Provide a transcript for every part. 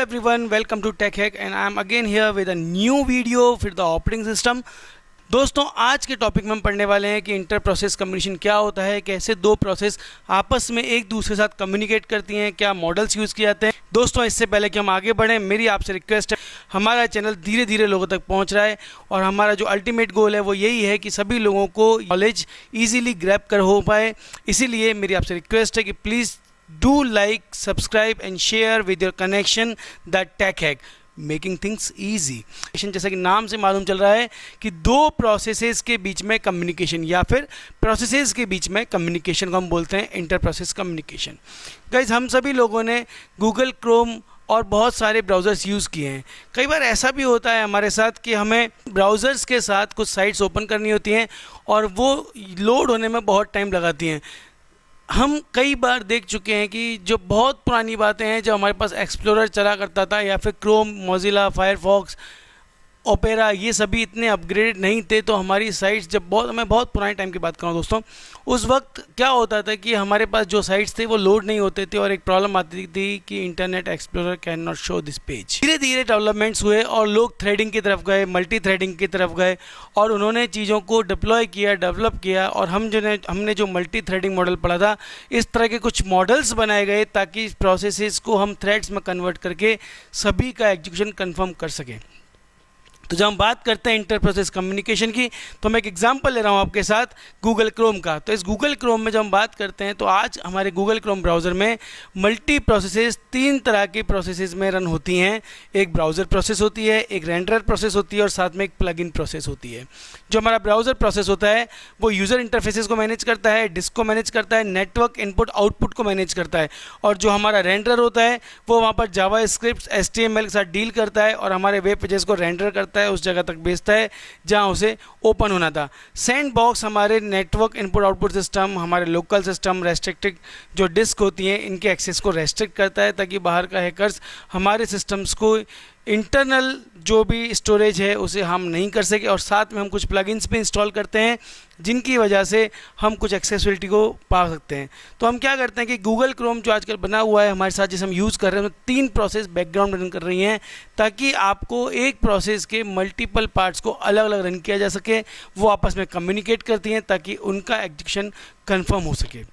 everyone, welcome to Tech Hack and I am again here with a new video for the operating system। दोस्तों आज के topic में हम पढ़ने वाले हैं कि इंटर प्रोसेस कम्युनिकेशन क्या होता है, कैसे दो प्रोसेस आपस में एक दूसरे के साथ कम्युनिकेट करती हैं, क्या मॉडल्स यूज़ किए जाते हैं। दोस्तों इससे पहले कि हम आगे बढ़ें, मेरी आपसे रिक्वेस्ट है, हमारा चैनल धीरे धीरे लोगों तक पहुंच रहा है और हमारा जो अल्टीमेट गोल है वो यही है कि सभी लोगों को नॉलेज ईजिली ग्रैब कर हो पाए। इसीलिए मेरी आपसे रिक्वेस्ट है कि please do like, subscribe and share with your connection that Tech Hack making things easy. जैसा कि नाम से मालूम चल रहा है कि दो प्रोसेसेस के बीच में कम्युनिकेशन या फिर प्रोसेसेस के बीच में कम्युनिकेशन को हम बोलते हैं इंटर प्रोसेस कम्युनिकेशन। गाइस हम सभी लोगों ने गूगल क्रोम और बहुत सारे ब्राउज़र्स यूज़ किए हैं। कई बार ऐसा भी होता है हमारे साथ कि हमें ब्राउज़र्स के साथ कुछ साइट्स ओपन करनी होती हैं और वो लोड होने में बहुत टाइम लगाती हैं। हम कई बार देख चुके हैं कि जो बहुत पुरानी बातें हैं, जब हमारे पास एक्सप्लोरर चला करता था या फिर क्रोम, मोज़िला, फायरफॉक्स, ओपेरा, ये सभी इतने अपग्रेडेड नहीं थे, तो हमारी साइट्स जब मैं बहुत पुराने टाइम की बात कर रहा हूँ दोस्तों, उस वक्त क्या होता था कि हमारे पास जो साइट्स थे वो लोड नहीं होते थे और एक प्रॉब्लम आती थी कि internet explorer can not show this page. धीरे धीरे डेवलपमेंट्स हुए और लोग थ्रेडिंग की तरफ गए, मल्टी थ्रेडिंग की तरफ गए और उन्होंने चीज़ों को डिप्लॉय किया, डेवलप किया और हमने जो मल्टी थ्रेडिंग मॉडल पढ़ा था, इस तरह के कुछ मॉडल्स बनाए गए ताकि प्रोसेसेस को हम थ्रेड्स में कन्वर्ट करके सभी का एग्जीक्यूशन कन्फर्म कर सकें। तो जब हम बात करते हैं इंटर प्रोसेस कम्युनिकेशन की, तो मैं एक एग्जांपल ले रहा हूं आपके साथ गूगल क्रोम का। तो इस गूगल क्रोम में जब हम बात करते हैं तो आज हमारे गूगल क्रोम ब्राउज़र में मल्टी प्रोसेसेस तीन तरह की प्रोसेसेस में रन होती हैं। एक ब्राउज़र प्रोसेस होती है, एक रेंडर प्रोसेस होती है और साथ में एक प्लगइन प्रोसेस होती है। जो हमारा ब्राउज़र प्रोसेस होता है वो यूज़र इंटरफेसेस को मैनेज करता है, डिस्क को मैनेज करता है, नेटवर्क इनपुट आउटपुट को मैनेज करता है। और जो हमारा रेंडर होता है वो वहाँ पर जावा स्क्रिप्ट, HTML के साथ डील करता है और हमारे वेब पेजेस को रेंडर करता है, उस जगह तक भेजता है जहां उसे ओपन होना था। सैंडबॉक्स हमारे नेटवर्क इनपुट आउटपुट सिस्टम, हमारे लोकल सिस्टम, रेस्ट्रिक्टेड जो डिस्क होती हैं इनके एक्सेस को रेस्ट्रिक्ट करता है ताकि बाहर का हैकर्स हमारे सिस्टम्स को इंटरनल जो भी स्टोरेज है उसे हम नहीं कर सके। और साथ में हम कुछ प्लगइन्स भी इंस्टॉल करते हैं जिनकी वजह से हम कुछ एक्सेसिबिलिटी को पा सकते हैं। तो हम क्या करते हैं कि गूगल क्रोम जो आजकल बना हुआ है हमारे साथ, जिसे हम यूज़ कर रहे हैं, तीन प्रोसेस बैकग्राउंड में रन कर रही हैं ताकि आपको एक प्रोसेस के मल्टीपल पार्ट्स को अलग अलग रन किया जा सके। वो आपस में कम्युनिकेट करती हैं ताकि उनका एग्जीक्यूशन कन्फर्म हो सके।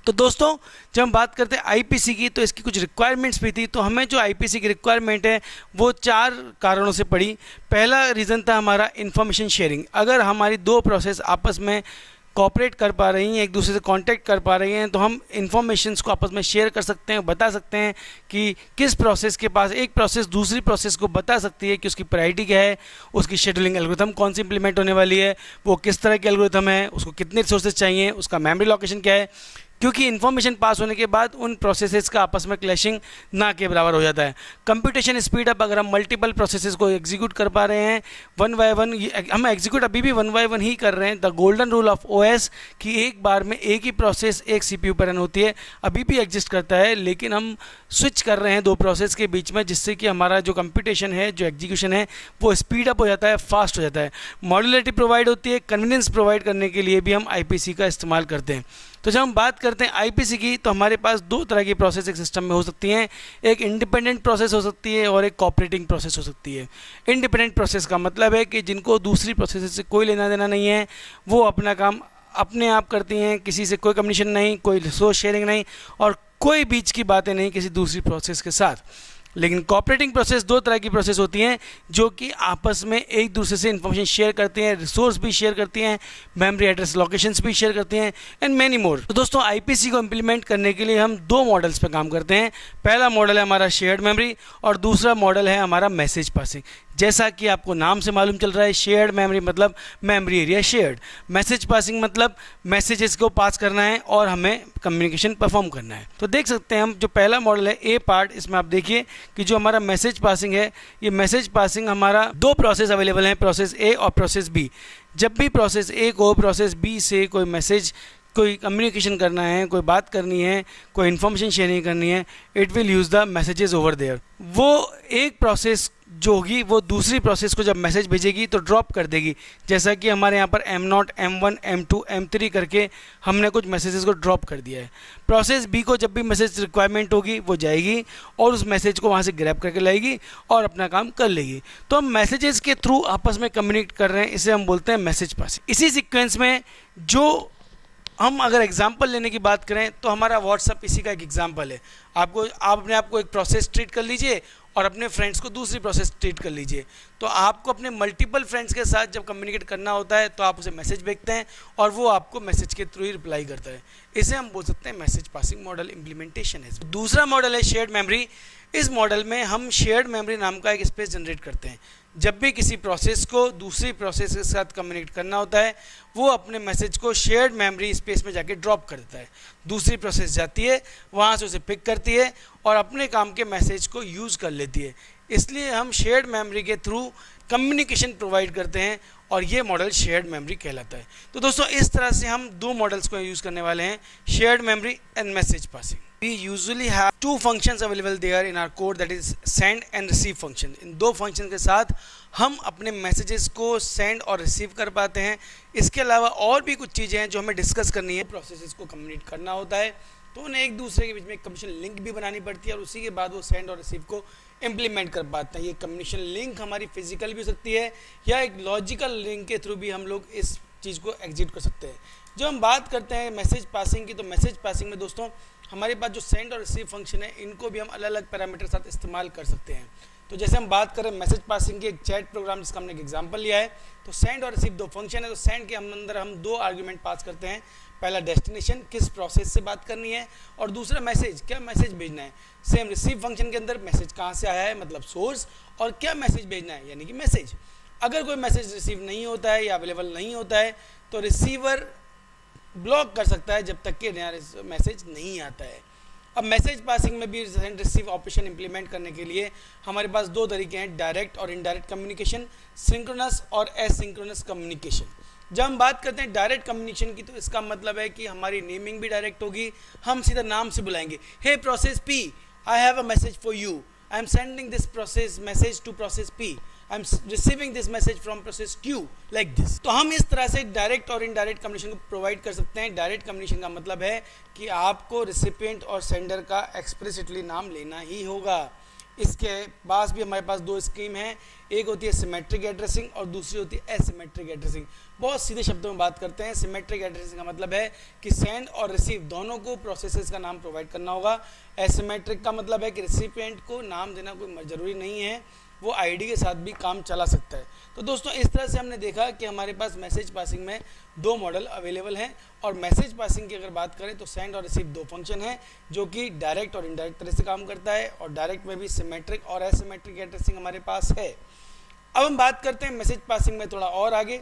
तो दोस्तों जब हम बात करते हैं आईपीसी की, तो इसकी कुछ रिक्वायरमेंट्स भी थी। तो हमें जो आईपीसी की रिक्वायरमेंट है वो चार कारणों से पड़ी। पहला रीज़न था हमारा इन्फॉर्मेशन शेयरिंग। अगर हमारी दो प्रोसेस आपस में कोऑपरेट कर पा रही हैं, एक दूसरे से कांटेक्ट कर पा रही हैं, तो हम इन्फॉर्मेशंस को आपस में शेयर कर सकते हैं, बता सकते हैं कि किस प्रोसेस के पास एक प्रोसेस दूसरी प्रोसेस को बता सकती है कि उसकी प्रायोरिटी क्या है, उसकी शेड्यूलिंग एल्गोरिथम कौन सी इंप्लीमेंट होने वाली है, वो किस तरह की एल्गोरिथम है, उसको कितने रिसोर्सेज चाहिए, उसका मेमोरी लोकेशन क्या है। क्योंकि इन्फॉर्मेशन पास होने के बाद उन प्रोसेसेस का आपस में क्लैशिंग ना के बराबर हो जाता है। कंप्यूटेशन स्पीड अप, अगर हम मल्टीपल प्रोसेसेस को एग्जीक्यूट कर पा रहे हैं वन बाय वन, हम एग्जीक्यूट अभी भी वन बाय वन ही कर रहे हैं। The golden rule of OS कि एक बार में एक ही प्रोसेस एक सीपीयू पर रन होती है, अभी भी एग्जिस्ट करता है, लेकिन हम स्विच कर रहे हैं दो प्रोसेस के बीच में, जिससे कि हमारा जो कंप्यूटेशन है, जो एग्जीक्यूशन है, वो स्पीड अप हो जाता है, फास्ट हो जाता है। मॉड्यूलरिटी प्रोवाइड होती है, कन्वीनियंस प्रोवाइड करने के लिए भी हम आईपीसी का इस्तेमाल करते हैं। तो जब हम बात करते हैं आईपीसी की, तो हमारे पास दो तरह की प्रोसेस एक सिस्टम में हो सकती हैं। एक इंडिपेंडेंट प्रोसेस हो सकती है और एक कोऑपरेटिंग प्रोसेस हो सकती है। इंडिपेंडेंट प्रोसेस का मतलब है कि जिनको दूसरी प्रोसेस से कोई लेना देना नहीं है, वो अपना काम अपने आप करती हैं, किसी से कोई कम्युनिकेशन नहीं, कोई रिसोर्स शेयरिंग नहीं और कोई बीच की बातें नहीं किसी दूसरी प्रोसेस के साथ। लेकिन कोऑपरेटिंग प्रोसेस दो तरह की प्रोसेस होती हैं जो कि आपस में एक दूसरे से इन्फॉर्मेशन शेयर करती हैं, रिसोर्स भी शेयर करती हैं, मेमोरी एड्रेस लोकेशंस भी शेयर करती हैं एंड मैनी मोर। तो दोस्तों आईपीसी को इम्प्लीमेंट करने के लिए हम दो मॉडल्स पे काम करते हैं। पहला मॉडल है हमारा शेयर्ड मेमोरी और दूसरा मॉडल है हमारा मैसेज पासिंग। जैसा कि आपको नाम से मालूम चल रहा है, शेयर्ड मेमोरी मतलब memory area shared, message passing मतलब मैसेजेस को पास करना है और हमें कम्युनिकेशन परफॉर्म करना है। तो देख सकते हैं हम जो पहला मॉडल है ए पार्ट, इसमें आप देखिए कि जो हमारा मैसेज पासिंग है, ये मैसेज पासिंग हमारा दो प्रोसेस अवेलेबल हैं, प्रोसेस ए और प्रोसेस बी। जब भी प्रोसेस ए को प्रोसेस बी से कोई मैसेज कोई कम्युनिकेशन करना है, कोई बात करनी है, कोई इन्फॉर्मेशन शेयरिंग करनी है, it will use the messages over there. वो एक प्रोसेस जो होगी वो दूसरी प्रोसेस को जब मैसेज भेजेगी तो ड्रॉप कर देगी। जैसा कि हमारे यहाँ पर M0, M1, M2, M3 करके हमने कुछ मैसेजेस को ड्रॉप कर दिया है। प्रोसेस B को जब भी मैसेज रिक्वायरमेंट होगी वो जाएगी और उस मैसेज को वहाँ से ग्रैब करके लाएगी और अपना काम कर लेगी। तो हम मैसेजेस के थ्रू आपस में कम्युनिकेट कर रहे हैं, इसे हम बोलते हैं मैसेज पासिंग। इसी सीक्वेंस में जो हम अगर एग्जाम्पल लेने की बात करें तो हमारा व्हाट्सअप इसी का एक एग्जाम्पल है। आप अपने आप को एक प्रोसेस ट्रीट कर लीजिए और अपने फ्रेंड्स को दूसरी प्रोसेस ट्रीट कर लीजिए। तो आपको अपने मल्टीपल फ्रेंड्स के साथ जब कम्युनिकेट करना होता है तो आप उसे मैसेज भेजते हैं और वो आपको मैसेज के थ्रू ही रिप्लाई करता है। इसे हम बोल सकते हैं मैसेज पासिंग मॉडल इम्प्लीमेंटेशन है। दूसरा मॉडल है शेयर्ड मेमोरी। इस मॉडल में हम शेयर्ड मेमोरी नाम का एक स्पेस जनरेट करते हैं। जब भी किसी प्रोसेस को दूसरी प्रोसेस के साथ कम्युनिकेट करना होता है वो अपने मैसेज को शेयर्ड मेमोरी स्पेस में जाके ड्रॉप कर देता है। दूसरी प्रोसेस जाती है, वहाँ से उसे पिक करती है और अपने काम के मैसेज को यूज़ कर लेती है। इसलिए हम शेयर्ड मेमोरी के थ्रू कम्युनिकेशन प्रोवाइड करते हैं और ये मॉडल शेयर्ड मेमोरी कहलाता है। तो दोस्तों इस तरह से हम दो मॉडल्स को यूज़ करने वाले हैं, shared memory and message passing. We usually have two functions available there in our code, that is send and receive function। इन दो फंक्शन के साथ हम अपने मैसेजेस को सेंड और रिसीव कर पाते हैं। इसके अलावा और भी कुछ चीज़ें हैं जो हमें डिस्कस करनी है। प्रोसेसेस को कम्युनिकेट करना होता है तो उन्हें एक दूसरे के बीच में कम्युनिकेशन लिंक भी बनानी पड़ती है और उसी के बाद वो सेंड और रिसीव को इम्प्लीमेंट कर पाते हैं। ये कम्युनिकेशन लिंक हमारी फिजिकल भी हो सकती है या एक लॉजिकल लिंक के थ्रू भी हम लोग इस चीज़ को एग्जीक्यूट कर सकते हैं। जो हम बात करते हैं मैसेज पासिंग की, तो मैसेज पासिंग में दोस्तों हमारे पास जो सेंड और रिसीव फंक्शन है इनको भी हम अलग अलग पैरामीटर के साथ इस्तेमाल कर सकते हैं। तो जैसे हम बात करें मैसेज पासिंग के एक चैट प्रोग्राम जिसका हमने एक एग्जांपल लिया है, तो सेंड और रिसीव दो फंक्शन है। तो सेंड के अंदर हम दो आर्ग्यूमेंट पास करते हैं, पहला डेस्टिनेशन किस प्रोसेस से बात करनी है और दूसरा मैसेज क्या मैसेज भेजना है। सेम रिसीव फंक्शन के अंदर मैसेज कहाँ से आया है मतलब सोर्स और क्या मैसेज भेजना है यानी कि मैसेज। अगर कोई मैसेज रिसीव नहीं होता है या अवेलेबल नहीं होता है तो रिसीवर ब्लॉक कर सकता है जब तक कि नया मैसेज नहीं आता है। अब मैसेज पासिंग में भी सेंड रिसीव ऑपरेशन इंप्लीमेंट करने के लिए हमारे पास दो तरीके हैं, डायरेक्ट और इनडायरेक्ट कम्युनिकेशन, सिंक्रोनस और एसिंक्रोनस कम्युनिकेशन। जब हम बात करते हैं डायरेक्ट कम्युनिकेशन की तो इसका मतलब है कि हमारी नेमिंग भी डायरेक्ट होगी। हम सीधा नाम से बुलाएंगे, hey process P, I have a message for you, I am sending this process message to process P, I am receiving this message from process Q, like this. तो हम इस तरह से डायरेक्ट और इनडायरेक्ट कम्युनिकेशन को provide कर सकते हैं। डायरेक्ट कम्युनिकेशन का मतलब है कि आपको रिसिपिएंट और सेंडर का एक्सप्लिसिटली नाम लेना ही होगा। इसके पास भी हमारे पास दो स्कीम हैं, एक होती है सिमेट्रिक एड्रेसिंग और दूसरी होती है एसिमेट्रिक एड्रेसिंग। बहुत सीधे शब्दों में बात करते हैं, सिमेट्रिक एड्रेसिंग का मतलब है कि सेंड और रिसीव दोनों को प्रोसेसेस का नाम प्रोवाइड करना होगा। एसिमेट्रिक का मतलब है कि रिसिपिएंट को नाम देना कोई ज़रूरी नहीं है, वो आईडी के साथ भी काम चला सकता है। तो दोस्तों इस तरह से हमने देखा कि हमारे पास मैसेज पासिंग में दो मॉडल अवेलेबल हैं और मैसेज पासिंग की अगर बात करें तो सेंड और रिसीव दो फंक्शन हैं जो कि डायरेक्ट और इनडायरेक्ट तरह से काम करता है और डायरेक्ट में भी सिमेट्रिक और एसिमेट्रिक एड्रेसिंग हमारे पास है। अब हम बात करते हैं मैसेज पासिंग में थोड़ा और आगे।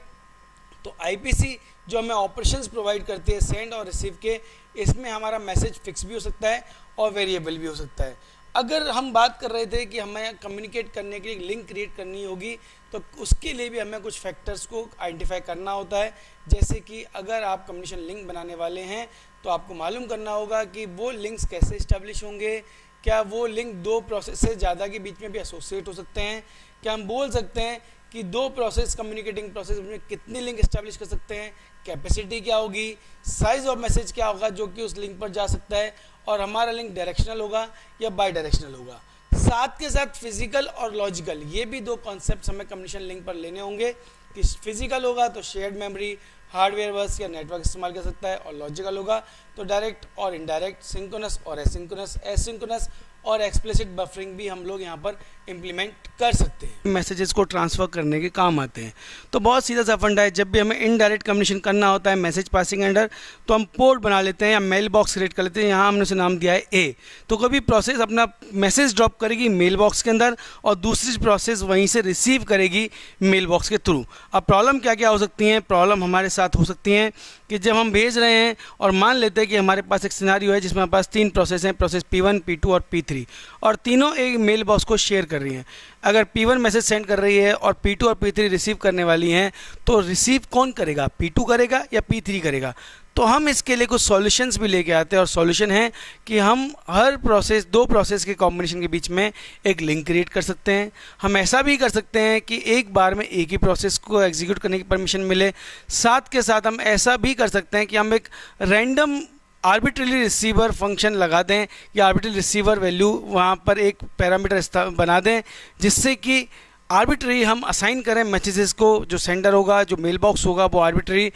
तो आईपीसी जो हमें ऑपरेशंस प्रोवाइड करती है सेंड और रिसीव के, इसमें हमारा मैसेज फिक्स भी हो सकता है और वेरिएबल भी हो सकता है। अगर हम बात कर रहे थे कि हमें कम्युनिकेट करने के लिए लिंक क्रिएट करनी होगी तो उसके लिए भी हमें कुछ फैक्टर्स को आइडेंटिफाई करना होता है। जैसे कि अगर आप कम्युनिकेशन लिंक बनाने वाले हैं तो आपको मालूम करना होगा कि वो लिंक्स कैसे इस्टेब्लिश होंगे, क्या वो लिंक दो प्रोसेस से ज़्यादा के बीच में भी एसोसिएट हो सकते हैं, क्या हम बोल सकते हैं कि दो प्रोसेस कम्युनिकेटिंग प्रोसेस में कितनी लिंक इस्टेब्लिश कर सकते हैं, कैपेसिटी क्या होगी, साइज ऑफ मैसेज क्या होगा जो कि उस लिंक पर जा सकता है और हमारा लिंक डायरेक्शनल होगा या बाई डायरेक्शनल होगा। साथ के साथ फिजिकल और लॉजिकल, ये भी दो कॉन्सेप्ट्स हमें कम्युनिकेशन लिंक पर लेने होंगे कि फिजिकल होगा तो शेयर्ड मेमोरी, हार्डवेयर बस या नेटवर्क इस्तेमाल कर सकता है और लॉजिकल होगा तो डायरेक्ट और इनडायरेक्ट, सिंक्रोनस और एसिंक्रोनस और एक्सप्लिसिट बफरिंग भी हम लोग यहाँ पर इम्प्लीमेंट कर सकते हैं। मैसेजेस को ट्रांसफ़र करने के काम आते हैं। तो बहुत सीधा सा फंडा है, जब भी हमें इनडायरेक्ट कम्युनिकेशन करना होता है मैसेज पासिंग अंडर तो हम पोर्ट बना लेते हैं या मेल बॉक्स क्रिएट कर लेते हैं। यहाँ हमने उसे नाम दिया है ए। तो कभी प्रोसेस अपना मैसेज ड्रॉप करेगी मेल बॉक्स के अंदर और दूसरी प्रोसेस वहीं से रिसीव करेगी मेल बॉक्स के थ्रू। अब प्रॉब्लम क्या क्या हो सकती हैं? प्रॉब्लम हमारे साथ हो सकती हैं कि जब हम भेज रहे हैं और मान लेते हैं कि हमारे पास एक सिनारियो है जिसमें हमारे पास तीन प्रोसेस हैं, प्रोसेस P1, P2 और P3। P3 और तीनों एक मेल बॉक्स को शेयर कर रही हैं। अगर P1 मैसेज सेंड कर रही है और P2 और P3 रिसीव करने वाली हैं, तो रिसीव कौन करेगा, P2 करेगा या P3 करेगा? तो हम इसके लिए कुछ सॉल्यूशंस भी लेके आते हैं और सॉल्यूशन है कि हम हर प्रोसेस, दो प्रोसेस के कॉम्बिनेशन के बीच में एक लिंक क्रिएट कर सकते हैं। हम ऐसा भी कर सकते हैं कि एक बार में एक ही प्रोसेस को एग्जीक्यूट करने की परमिशन मिले। साथ के साथ हम ऐसा भी कर सकते हैं कि हम एक रैंडम आर्बिट्रली रिसीवर फंक्शन लगा दें या आर्बिट्रली रिसीवर वैल्यू वहाँ पर एक पैरामीटर बना दें, जिससे कि आर्बिट्ररी हम असाइन करें मैसेजेस को। जो सेंडर होगा, जो मेल बॉक्स होगा, वो आर्बिट्ररी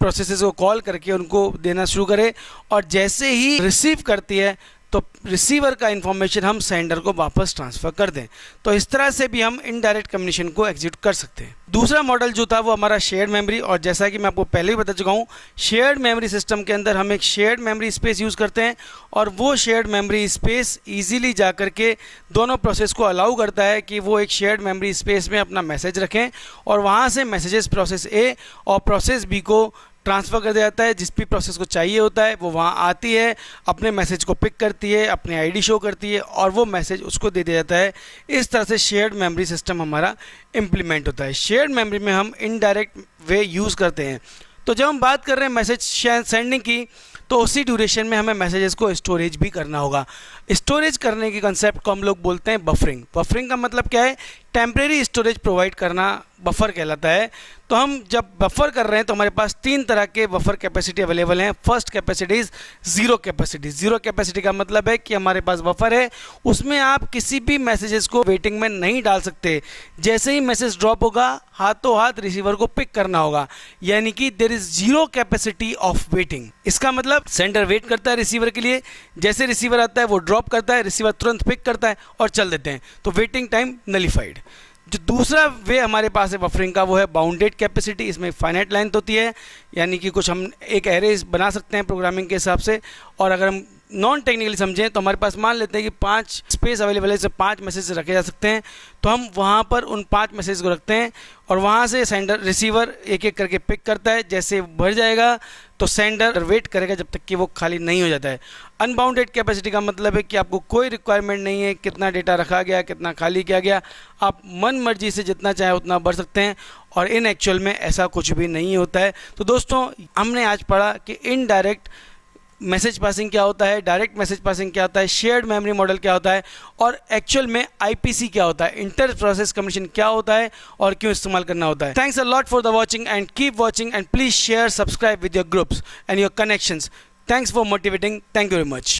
प्रोसेसेस को कॉल करके उनको देना शुरू करे और जैसे ही रिसीव करती है तो रिसीवर का इन्फॉर्मेशन हम सेंडर को वापस ट्रांसफ़र कर दें। तो इस तरह से भी हम इनडायरेक्ट कम्युनिकेशन को एग्जीक्यूट कर सकते हैं। दूसरा मॉडल जो था वो हमारा शेयर्ड मेमोरी, और जैसा कि मैं आपको पहले ही बता चुका हूँ, शेयर्ड मेमोरी सिस्टम के अंदर हम एक शेयर्ड मेमोरी स्पेस यूज़ करते हैं और वो शेयर्ड मेमोरी स्पेस ईजिली जा करके दोनों प्रोसेस को अलाउ करता है कि वो एक शेयर्ड मेमोरी स्पेस में अपना मैसेज रखें और वहाँ से मैसेजेस प्रोसेस ए और प्रोसेस बी को ट्रांसफ़र कर दिया जाता है। जिस भी प्रोसेस को चाहिए होता है वो वहाँ आती है, अपने मैसेज को पिक करती है, अपनी आईडी शो करती है और वो मैसेज उसको दे दिया जाता है। इस तरह से शेयर्ड मेमोरी सिस्टम हमारा इम्प्लीमेंट होता है। शेयर्ड मेमोरी में हम इनडायरेक्ट वे यूज़ करते हैं। तो जब हम बात कर रहे हैं मैसेज सेंडिंग की, तो उसी ड्यूरेशन में हमें मैसेजेस को स्टोरेज भी करना होगा। स्टोरेज करने के कंसेप्ट को हम लोग बोलते हैं बफरिंग। बफरिंग का मतलब क्या है? टेम्परेरी स्टोरेज प्रोवाइड करना बफर कहलाता है। तो हम जब बफर कर रहे हैं तो हमारे पास तीन तरह के बफर कैपेसिटी अवेलेबल हैं। First capacity is zero capacity. Zero capacity का मतलब है कि हमारे पास बफर है, उसमें आप किसी भी मैसेजेस को वेटिंग में नहीं डाल सकते। जैसे ही मैसेज ड्रॉप होगा, हाथों हाथ रिसीवर को पिक करना होगा, यानी कि there is zero capacity of waiting. इसका मतलब सेंडर वेट करता है रिसीवर के लिए, जैसे रिसीवर आता है वो ड्रॉप करता है, रिसीवर तुरंत पिक करता है और चल देते हैं, तो वेटिंग टाइम नलिफाइड। जो दूसरा वे हमारे पास है बफरिंग का, वो है बाउंडेड कैपेसिटी। इसमें फाइनाइट लेंथ होती है, यानी कि कुछ हम एक एरे बना सकते हैं प्रोग्रामिंग के हिसाब से। और अगर हम नॉन टेक्निकली समझें तो हमारे पास मान लेते हैं कि 5 स्पेस अवेलेबल है, से 5 मैसेज रखे जा सकते हैं। तो हम वहाँ पर उन 5 मैसेज को रखते हैं और वहाँ से सेंडर रिसीवर एक एक करके पिक करता है। जैसे भर जाएगा तो सेंडर वेट करेगा जब तक कि वो खाली नहीं हो जाता है। अनबाउंडेड कैपेसिटी का मतलब है कि आपको कोई रिक्वायरमेंट नहीं है कितना डेटा रखा गया, कितना खाली किया गया, आप मन मर्जी से जितना चाहे उतना भर सकते हैं और इन एक्चुअल में ऐसा कुछ भी नहीं होता है। तो दोस्तों, हमने आज पढ़ा कि इनडायरेक्ट मैसेज पासिंग क्या होता है, डायरेक्ट मैसेज पासिंग क्या होता है, शेयर्ड मेमोरी मॉडल क्या होता है और एक्चुअल में आईपीसी क्या होता है, इंटर प्रोसेस कम्युनिकेशन क्या होता है और क्यों इस्तेमाल करना होता है। Thanks a lot for the watching and keep watching and please share, subscribe with your groups and your connections. Thanks for motivating. Thank you very much.